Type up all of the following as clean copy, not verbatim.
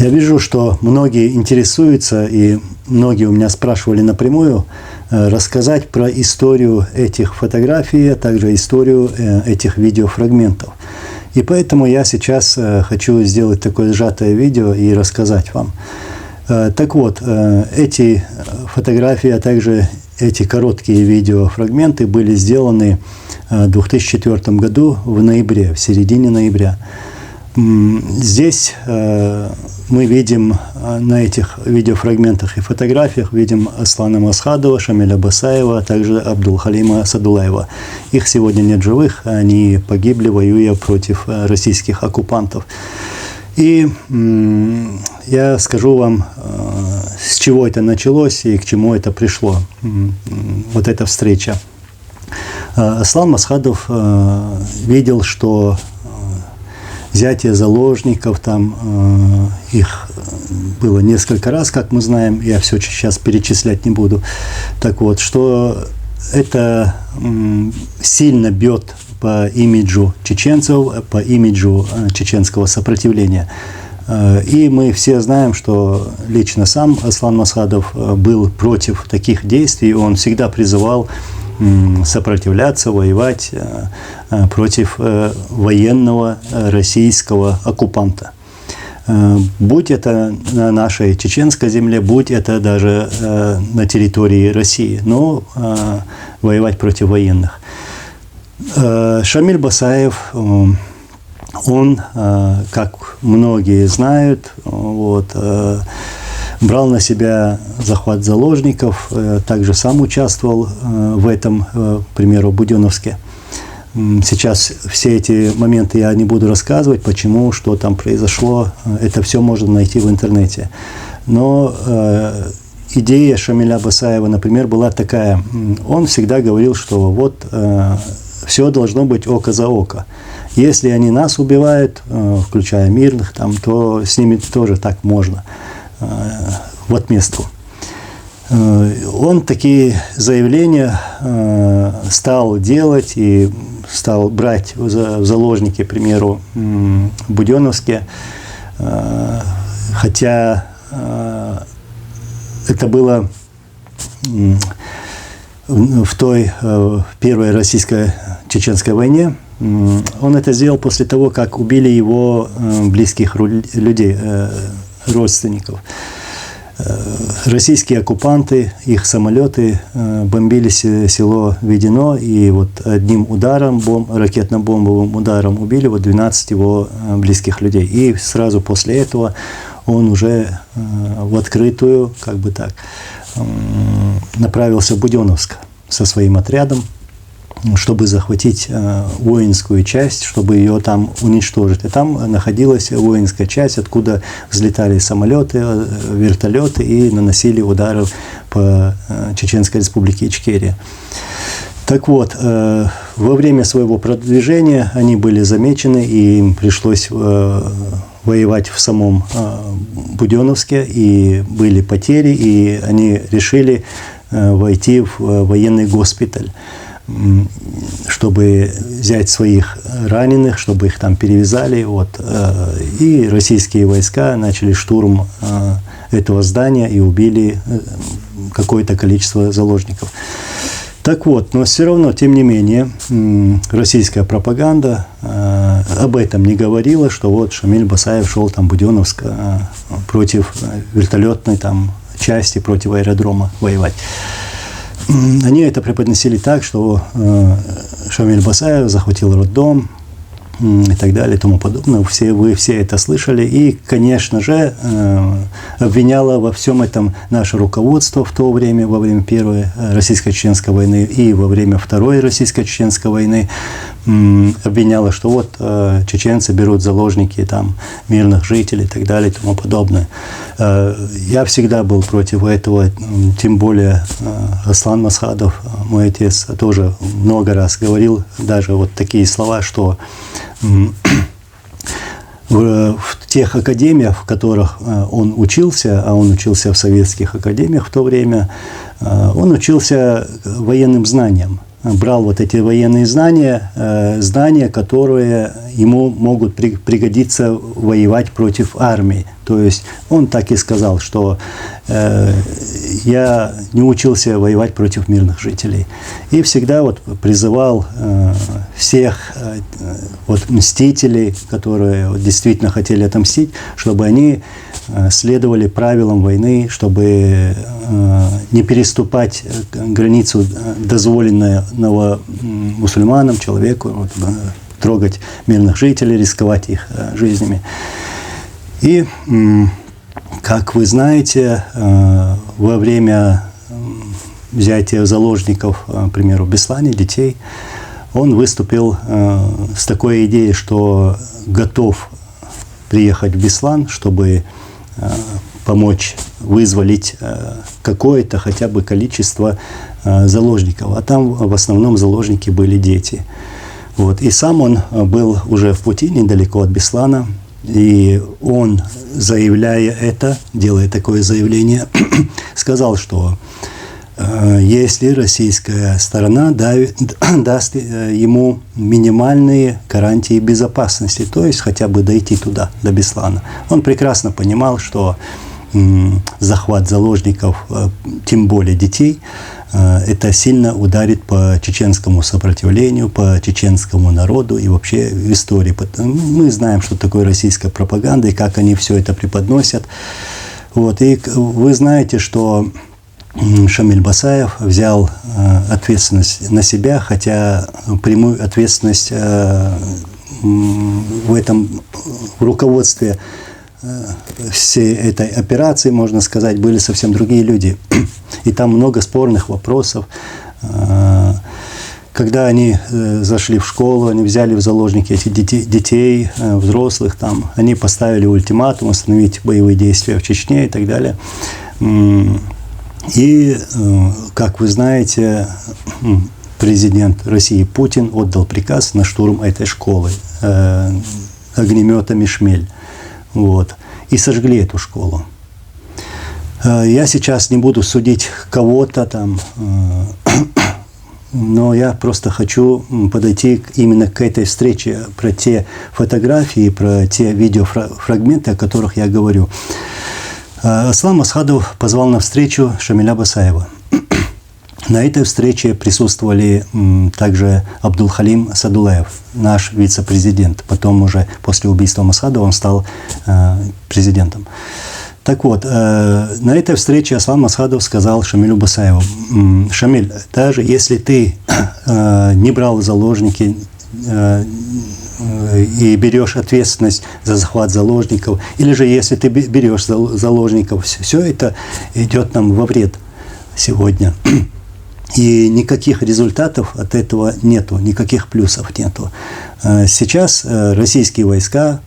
Я вижу, что многие интересуются, и многие у меня спрашивали напрямую, рассказать про историю этих фотографий, а также историю этих видеофрагментов. И поэтому я сейчас хочу сделать такое сжатое видео и рассказать вам. Так вот, эти фотографии, а также эти короткие видеофрагменты были сделаны в 2004 году в ноябре, в середине ноября. Здесь мы видим на этих видеофрагментах и фотографиях видим Аслана Масхадова, Шамиля Басаева, а также Абдулхалима Садулаева. Их сегодня нет живых, они погибли, воюя против российских оккупантов. И я скажу вам, с чего это началось и к чему это пришло, вот эта встреча. Аслан Масхадов видел, что взятие заложников, там их было несколько раз, как мы знаем, я все сейчас перечислять не буду. Так вот, что это сильно бьет по имиджу чеченцев, по имиджу чеченского сопротивления. И мы все знаем, что лично сам Аслан Масхадов был против таких действий, он всегда призывал сопротивляться, воевать против военного российского оккупанта. Будь это на нашей чеченской земле, будь это даже на территории России, но воевать против военных. Шамиль Басаев, он, как многие знают, брал на себя захват заложников, также сам участвовал в этом, к примеру, в Буденновске. Сейчас все эти моменты я не буду рассказывать, почему, что там произошло, это все можно найти в интернете. Но идея Шамиля Басаева, например, была такая, он всегда говорил, что вот все должно быть око за око. Если они нас убивают, включая мирных, там, то с ними тоже так можно. В отместку. Он такие заявления стал делать и стал брать в заложники, к примеру, в Буденновске, хотя это было в той первой российско-чеченской войне. Он это сделал после того, как убили его близких людей, родственников. Российские оккупанты, их самолеты бомбили село Ведено, и вот одним ударом, ракетно-бомбовым ударом убили 12 его близких людей. И сразу после этого он уже в открытую, как бы так, направился в Буденновск со своим отрядом, чтобы захватить воинскую часть, чтобы ее там уничтожить. И там находилась воинская часть, откуда взлетали самолеты, вертолеты и наносили удары по Чеченской республике Ичкерия. Так вот, во время своего продвижения они были замечены, и им пришлось воевать в самом Буденновске, и были потери, и они решили войти в военный госпиталь, чтобы взять своих раненых, чтобы их там перевязали. И российские войска начали штурм этого здания и убили какое-то количество заложников. Так вот, но все равно, тем не менее, российская пропаганда об этом не говорила, что вот Шамиль Басаев шел там в Буденновск против вертолетной там части, против аэродрома воевать. Они это преподносили так, что Шамиль Басаев захватил роддом и так далее и тому подобное. Вы все это слышали. И, конечно же, обвиняло во всем этом наше руководство в то время, во время Первой российско-чеченской войны и во время Второй российско-чеченской войны, обвиняло, что вот чеченцы берут заложники там, мирных жителей и так далее и тому подобное. Я всегда был против этого, тем более Аслан Масхадов, мой отец, тоже много раз говорил даже вот такие слова, что в тех академиях, в которых он учился, а он учился в советских академиях в то время, он учился военным знаниям. Брал вот эти военные знания, которые ему могут пригодиться воевать против армии, То есть он так и сказал, что я не учился воевать против мирных жителей. И всегда вот призывал всех вот мстителей, которые вот действительно хотели отомстить, чтобы они следовали правилам войны, чтобы не переступать границу дозволенного мусульманам, человеку, вот, трогать мирных жителей, рисковать их жизнями. И, как вы знаете, во время взятия заложников, к примеру, в Беслане, детей, он выступил с такой идеей, что готов приехать в Беслан, чтобы помочь вызволить какое-то хотя бы количество заложников. А там в основном заложники были дети. Вот. И сам он был уже в пути, недалеко от Беслана. И он, заявляя это, делая такое заявление, сказал, что если российская сторона даст ему минимальные гарантии безопасности, то есть хотя бы дойти туда, до Беслана. Он прекрасно понимал, что захват заложников, тем более детей, это сильно ударит по чеченскому сопротивлению, по чеченскому народу и вообще в истории. Мы знаем, что такое российская пропаганда и как они все это преподносят. Вот. И вы знаете, что Шамиль Басаев взял ответственность на себя, хотя прямую ответственность в этом руководстве всей этой операции, можно сказать, были совсем другие люди. И там много спорных вопросов. Когда они зашли в школу, они взяли в заложники этих детей, взрослых, там, они поставили ультиматум остановить боевые действия в Чечне и так далее. И, как вы знаете, президент России Путин отдал приказ на штурм этой школы огнеметами «Шмель». Вот. И сожгли эту школу. Я сейчас не буду судить кого-то там, но я просто хочу подойти именно к этой встрече, про те фотографии, про те видеофрагменты, о которых я говорю. Аслан Масхадов позвал на встречу Шамиля Басаева. На этой встрече присутствовали также Абдулхалим Садулаев, наш вице-президент. Потом уже после убийства Масхадова он стал президентом. Так вот, на этой встрече Аслан Масхадов сказал Шамилю Басаеву: «Шамиль, даже если ты не брал заложники и берешь ответственность за захват заложников, или же если ты берешь заложников, все это идет нам во вред сегодня. И никаких результатов от этого нету, никаких плюсов нету. Сейчас российские войска,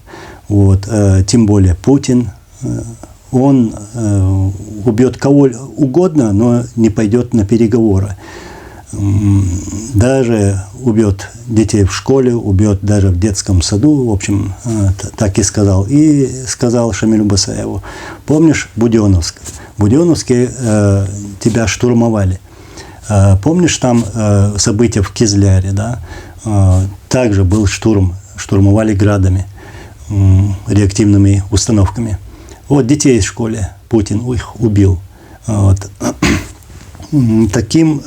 вот, тем более Путин, он убьет кого угодно, но не пойдет на переговоры. Даже убьет детей в школе, убьет даже в детском саду, в общем, так и сказал. И сказал Шамилю Басаеву: помнишь Буденновск? В Буденновске тебя штурмовали. Помнишь там события в Кизляре, да? Также был штурм, штурмовали градами, реактивными установками. Вот детей в школе Путин их убил. Вот. Таким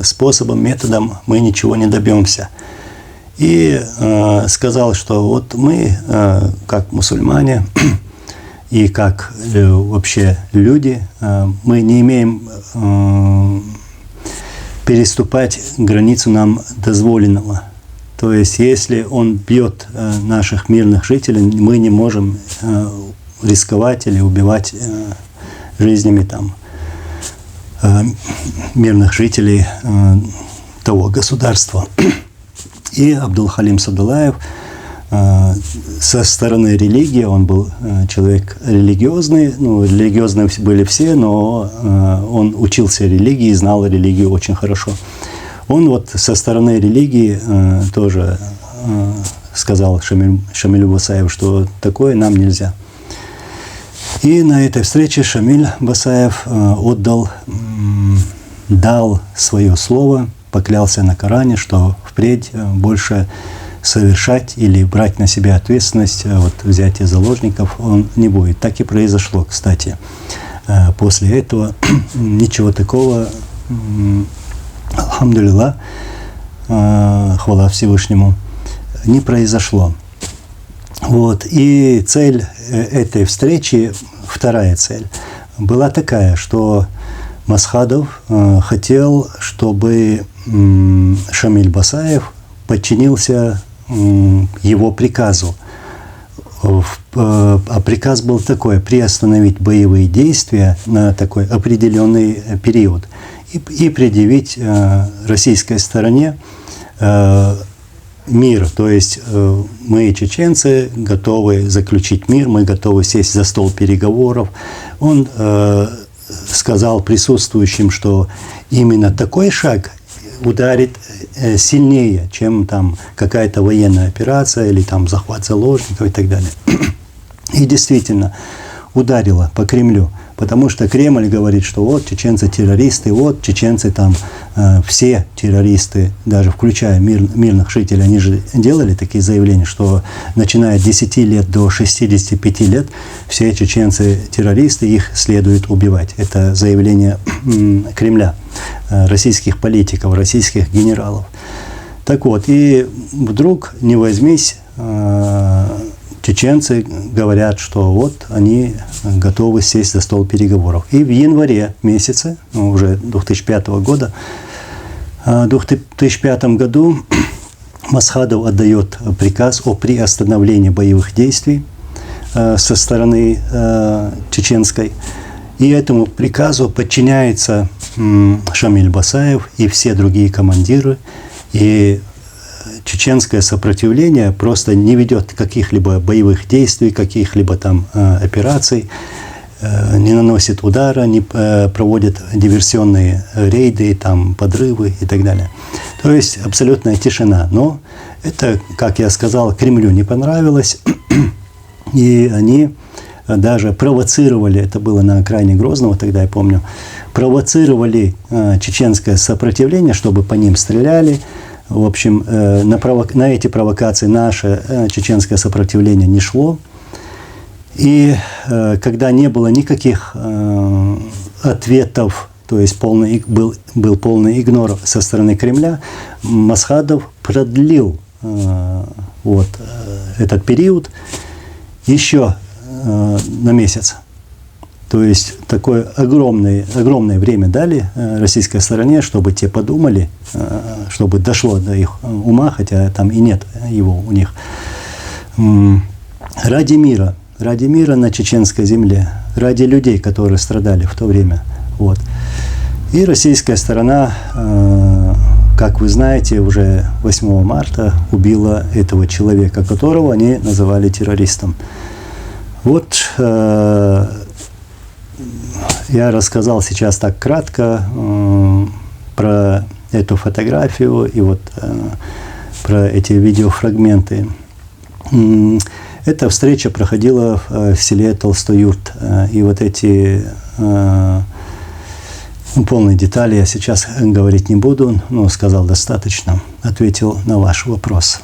способом, методом мы ничего не добьемся. И сказал, что вот мы, как мусульмане и как вообще люди, мы не имеем переступать границу нам дозволенного. То есть, если он бьет наших мирных жителей, мы не можем рисковать или убивать жизнями там мирных жителей того государства. И Абдулхалим Садулаев со стороны религии, он был человек религиозный, ну, религиозные были все, но он учился религии, знал религию очень хорошо. Он вот со стороны религии тоже сказал Шамилю Басаеву, что такое нам нельзя. И на этой встрече Шамиль Басаев дал свое слово, поклялся на Коране, что впредь больше совершать или брать на себя ответственность взятия заложников он не будет. Так и произошло, кстати. После этого ничего такого, алхамдулилла, хвала Всевышнему, не произошло. И цель этой встречи, вторая цель, была такая, что Масхадов хотел, чтобы Шамиль Басаев подчинился его приказу. А приказ был такой: приостановить боевые действия на такой определенный период и предъявить российской стороне мир. То есть мы, чеченцы, готовы заключить мир, мы готовы сесть за стол переговоров. Он сказал присутствующим, что именно такой шаг ударит сильнее, чем там какая-то военная операция или там захват заложников и так далее. И действительно ударило по Кремлю, потому что Кремль говорит, что вот чеченцы террористы, вот чеченцы там все террористы, даже включая мирных жителей, они же делали такие заявления, что начиная от 10 лет до 65 лет все чеченцы террористы, их следует убивать. Это заявление Кремля, российских политиков, российских генералов. Так вот, и вдруг, не возьмись, чеченцы говорят, что вот они готовы сесть за стол переговоров. И в январе месяце, уже 2005 года, в 2005 году Масхадов отдает приказ о приостановлении боевых действий со стороны чеченской. И этому приказу подчиняется Шамиль Басаев и все другие командиры. И чеченское сопротивление просто не ведет каких-либо боевых действий, каких-либо там операций, не наносит удара, не проводит диверсионные рейды, там, подрывы и так далее. То есть абсолютная тишина. Но это, как я сказал, Кремлю не понравилось, и они даже провоцировали, это было на окраине Грозного, тогда я помню, провоцировали чеченское сопротивление, чтобы по ним стреляли. В общем, на эти провокации наше чеченское сопротивление не шло. И когда не было никаких ответов, то есть был полный игнор со стороны Кремля, Масхадов продлил этот период еще на месяц. То есть такое огромное время дали российской стороне, чтобы те подумали, чтобы дошло до их ума, хотя там и нет его у них. Ради мира на чеченской земле, ради людей, которые страдали в то время. И российская сторона, как вы знаете, уже 8 марта убила этого человека, которого они называли террористом. Я рассказал сейчас так кратко про эту фотографию и про эти видеофрагменты. Эта встреча проходила в селе Толстоюрт. И эти полные детали я сейчас говорить не буду, но сказал достаточно. Ответил на ваш вопрос.